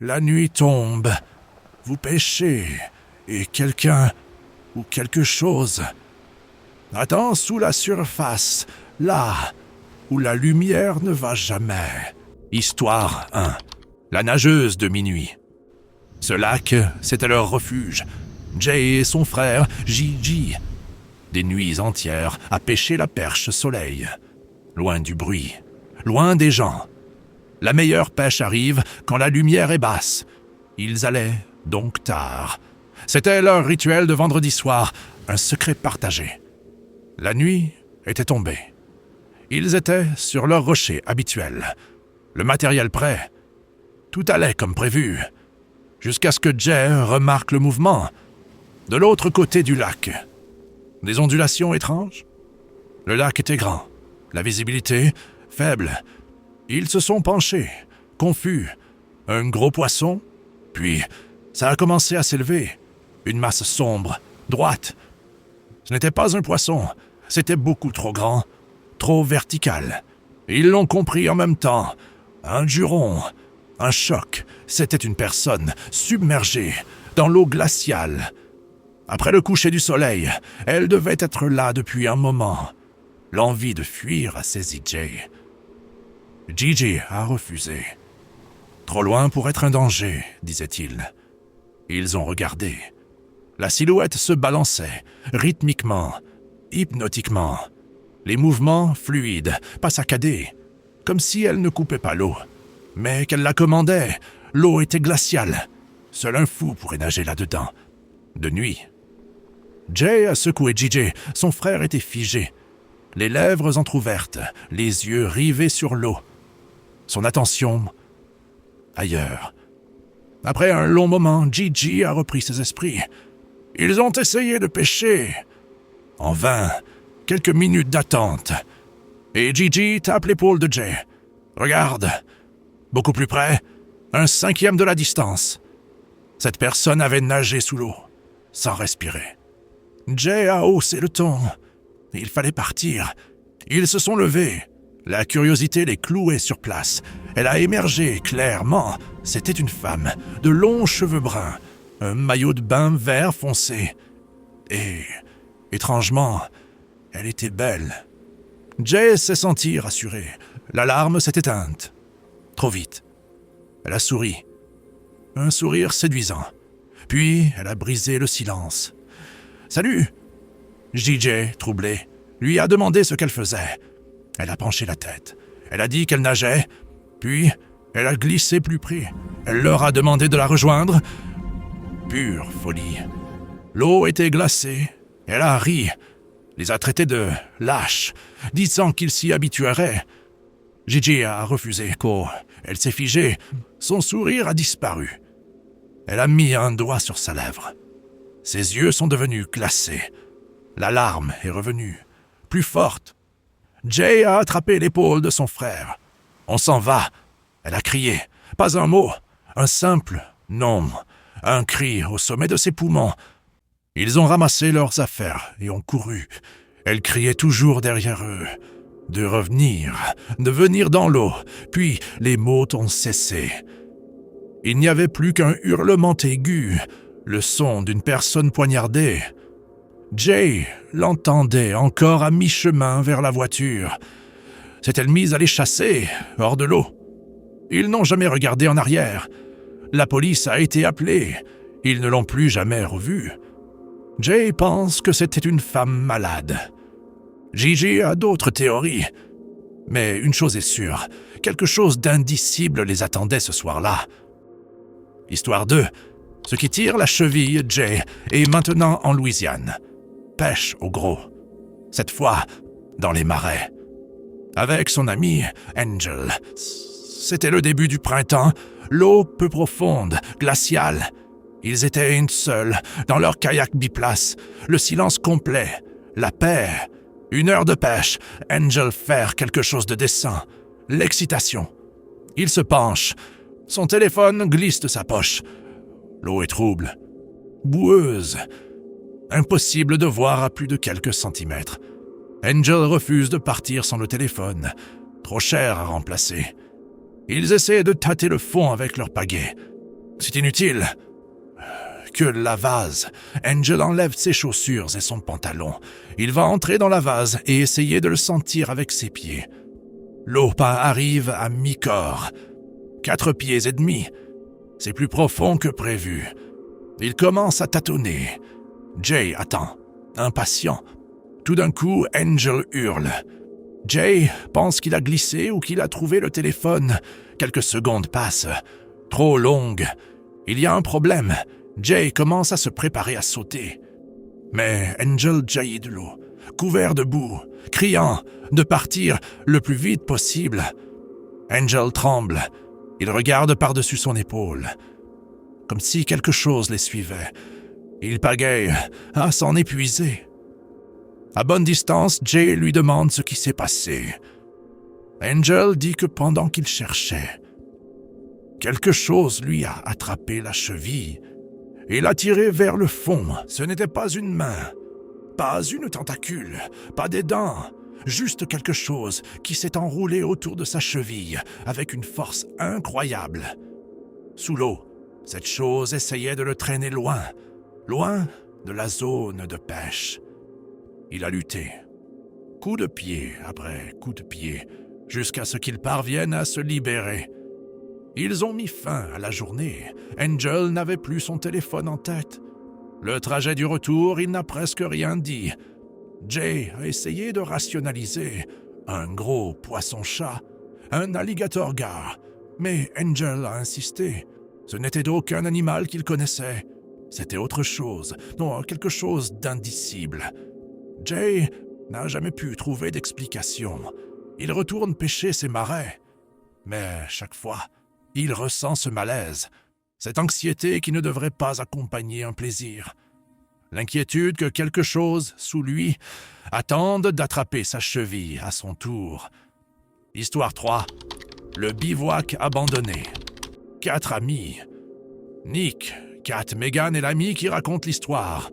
La nuit tombe, vous pêchez, et quelqu'un ou quelque chose attend sous la surface, là où la lumière ne va jamais. Histoire 1. La nageuse de minuit. Ce lac, c'était leur refuge. Jay et son frère, Gigi. Des nuits entières à pêcher la perche soleil. Loin du bruit, loin des gens. La meilleure pêche arrive quand la lumière est basse. Ils allaient donc tard. C'était leur rituel de vendredi soir, un secret partagé. La nuit était tombée. Ils étaient sur leur rocher habituel. Le matériel prêt. Tout allait comme prévu. Jusqu'à ce que Jay remarque le mouvement. De l'autre côté du lac. Des ondulations étranges. Le lac était grand. La visibilité faible. Ils se sont penchés, confus. Un gros poisson. Puis, ça a commencé à s'élever. Une masse sombre, droite. Ce n'était pas un poisson. C'était beaucoup trop grand, trop vertical. Ils l'ont compris en même temps. Un juron, un choc. C'était une personne submergée dans l'eau glaciale. Après le coucher du soleil, elle devait être là depuis un moment. L'envie de fuir a saisi Jay. Gigi a refusé. Trop loin pour être un danger, disait-il. Ils ont regardé. La silhouette se balançait, rythmiquement, hypnotiquement. Les mouvements fluides, pas saccadés, comme si elle ne coupait pas l'eau, mais qu'elle la commandait. L'eau était glaciale. Seul un fou pourrait nager là-dedans. De nuit. Jay a secoué Gigi. Son frère était figé. Les lèvres entr'ouvertes, les yeux rivés sur l'eau. Son attention ailleurs. Après un long moment, Gigi a repris ses esprits. Ils ont essayé de pêcher. En vain, quelques minutes d'attente. Et Gigi tape l'épaule de Jay. Regarde, beaucoup plus près, 1/5 de la distance. Cette personne avait nagé sous l'eau, sans respirer. Jay a haussé le ton. Il fallait partir. Ils se sont levés. La curiosité les clouait sur place. Elle a émergé clairement. C'était une femme, de longs cheveux bruns, un maillot de bain vert foncé. Et, étrangement, elle était belle. Jay s'est senti rassuré. L'alarme s'est éteinte. Trop vite. Elle a souri. Un sourire séduisant. Puis, elle a brisé le silence. « Salut !» JJ, troublé, lui a demandé ce qu'elle faisait. Elle a penché la tête. Elle a dit qu'elle nageait. Puis, elle a glissé plus près. Elle leur a demandé de la rejoindre. Pure folie. L'eau était glacée. Elle a ri. Les a traités de lâches, disant qu'ils s'y habitueraient. Gigi a refusé. Elle s'est figée. Son sourire a disparu. Elle a mis un doigt sur sa lèvre. Ses yeux sont devenus glacés. La larme est revenue, plus forte. Jay a attrapé l'épaule de son frère. « On s'en va !» Elle a crié. Pas un mot, un simple « non », un cri au sommet de ses poumons. Ils ont ramassé leurs affaires et ont couru. Elle criait toujours derrière eux. De revenir, de venir dans l'eau, puis les mots ont cessé. Il n'y avait plus qu'un hurlement aigu, le son d'une personne poignardée. Jay l'entendait encore à mi-chemin vers la voiture. S'est-elle mise à les chasser, hors de l'eau? Ils n'ont jamais regardé en arrière. La police a été appelée. Ils ne l'ont plus jamais revue. Jay pense que c'était une femme malade. Gigi a d'autres théories. Mais une chose est sûre, quelque chose d'indicible les attendait ce soir-là. Histoire 2. Ce qui tire la cheville, Jay, est maintenant en Louisiane. Pêche au gros. Cette fois, dans les marais. Avec son ami, Angel. C'était le début du printemps, l'eau peu profonde, glaciale. Ils étaient une seule, dans leur kayak biplace, le silence complet, la paix. 1 heure de pêche, Angel faire quelque chose de décent, l'excitation. Il se penche, son téléphone glisse de sa poche. L'eau est trouble, boueuse. Impossible de voir à plus de quelques centimètres. Angel refuse de partir sans le téléphone. Trop cher à remplacer. Ils essaient de tâter le fond avec leur pagaie. C'est inutile. Que la vase. Angel enlève ses chaussures et son pantalon. Il va entrer dans la vase et essayer de le sentir avec ses pieds. L'eau arrive à mi-corps. 4 pieds et demi. C'est plus profond que prévu. Il commence à tâtonner. Jay attend, impatient. Tout d'un coup, Angel hurle. Jay pense qu'il a glissé ou qu'il a trouvé le téléphone. Quelques secondes passent. Trop longues. Il y a un problème. Jay commence à se préparer à sauter. Mais Angel jaillit de l'eau, couvert de boue, criant de partir le plus vite possible. Angel tremble. Il regarde par-dessus son épaule, comme si quelque chose les suivait. Il pagaille à s'en épuiser. À bonne distance, Jay lui demande ce qui s'est passé. Angel dit que pendant qu'il cherchait, quelque chose lui a attrapé la cheville et l'a tiré vers le fond. Ce n'était pas une main, pas une tentacule, pas des dents, juste quelque chose qui s'est enroulé autour de sa cheville avec une force incroyable. Sous l'eau, cette chose essayait de le traîner loin, loin de la zone de pêche. Il a lutté, coup de pied après coup de pied, jusqu'à ce qu'il parvienne à se libérer. Ils ont mis fin à la journée. Angel n'avait plus son téléphone en tête. Le trajet du retour, il n'a presque rien dit. Jay a essayé de rationaliser. Un gros poisson-chat, un alligator-gare. Mais Angel a insisté. Ce n'était aucun animal qu'il connaissait. C'était autre chose, non, quelque chose d'indicible. Jay n'a jamais pu trouver d'explication. Il retourne pêcher ses marais. Mais chaque fois, il ressent ce malaise, cette anxiété qui ne devrait pas accompagner un plaisir. L'inquiétude que quelque chose, sous lui, attende d'attraper sa cheville à son tour. Histoire 3. Le bivouac abandonné. 4 amis. Nick, Kat, Megan et l'ami qui racontent l'histoire.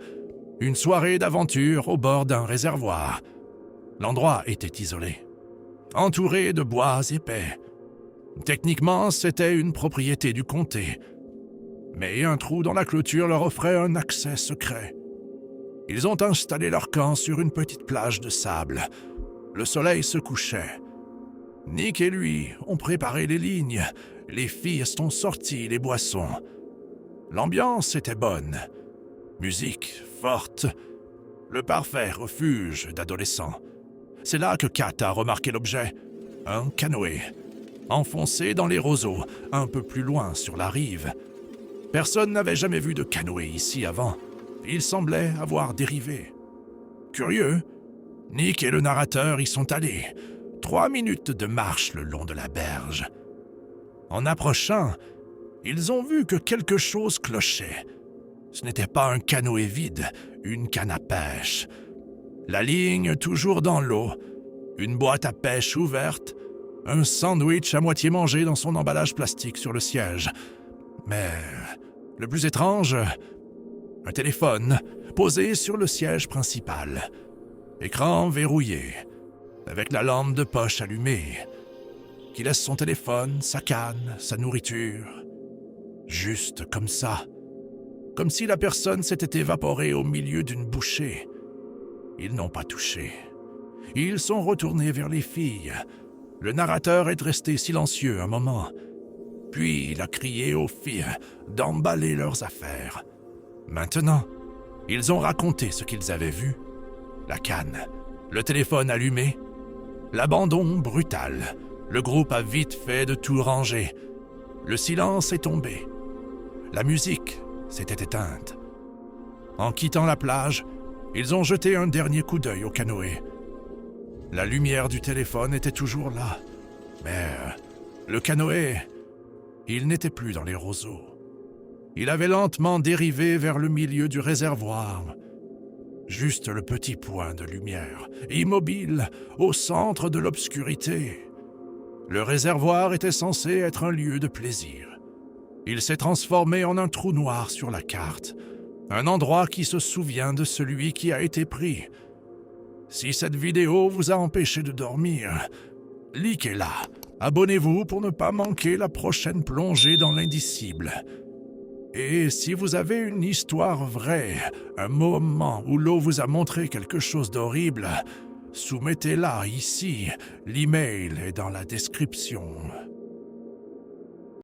Une soirée d'aventure au bord d'un réservoir. L'endroit était isolé, entouré de bois épais. Techniquement, c'était une propriété du comté, mais un trou dans la clôture leur offrait un accès secret. Ils ont installé leur camp sur une petite plage de sable. Le soleil se couchait. Nick et lui ont préparé les lignes. Les filles sont sorties les boissons. L'ambiance était bonne. Musique forte. Le parfait refuge d'adolescents. C'est là que Kat a remarqué l'objet. Un canoë, enfoncé dans les roseaux, un peu plus loin sur la rive. Personne n'avait jamais vu de canoë ici avant. Il semblait avoir dérivé. Curieux, Nick et le narrateur y sont allés. 3 minutes de marche le long de la berge. En approchant, ils ont vu que quelque chose clochait. Ce n'était pas un canoë vide, une canne à pêche. La ligne toujours dans l'eau, une boîte à pêche ouverte, un sandwich à moitié mangé dans son emballage plastique sur le siège. Mais le plus étrange, un téléphone posé sur le siège principal. Écran verrouillé, avec la lampe de poche allumée, qui laisse son téléphone, sa canne, sa nourriture, juste comme ça. Comme si la personne s'était évaporée au milieu d'une bouchée. Ils n'ont pas touché. Ils sont retournés vers les filles. Le narrateur est resté silencieux un moment. Puis il a crié aux filles d'emballer leurs affaires. Maintenant, ils ont raconté ce qu'ils avaient vu. La canne, le téléphone allumé, l'abandon brutal. Le groupe a vite fait de tout ranger. Le silence est tombé. La musique s'était éteinte. En quittant la plage, ils ont jeté un dernier coup d'œil au canoë. La lumière du téléphone était toujours là, mais le canoë, il n'était plus dans les roseaux. Il avait lentement dérivé vers le milieu du réservoir. Juste le petit point de lumière, immobile, au centre de l'obscurité. Le réservoir était censé être un lieu de plaisir. Il s'est transformé en un trou noir sur la carte, un endroit qui se souvient de celui qui a été pris. Si cette vidéo vous a empêché de dormir, likez-la. Abonnez-vous pour ne pas manquer la prochaine plongée dans l'indicible. Et si vous avez une histoire vraie, un moment où l'eau vous a montré quelque chose d'horrible, soumettez-la ici. L'email est dans la description.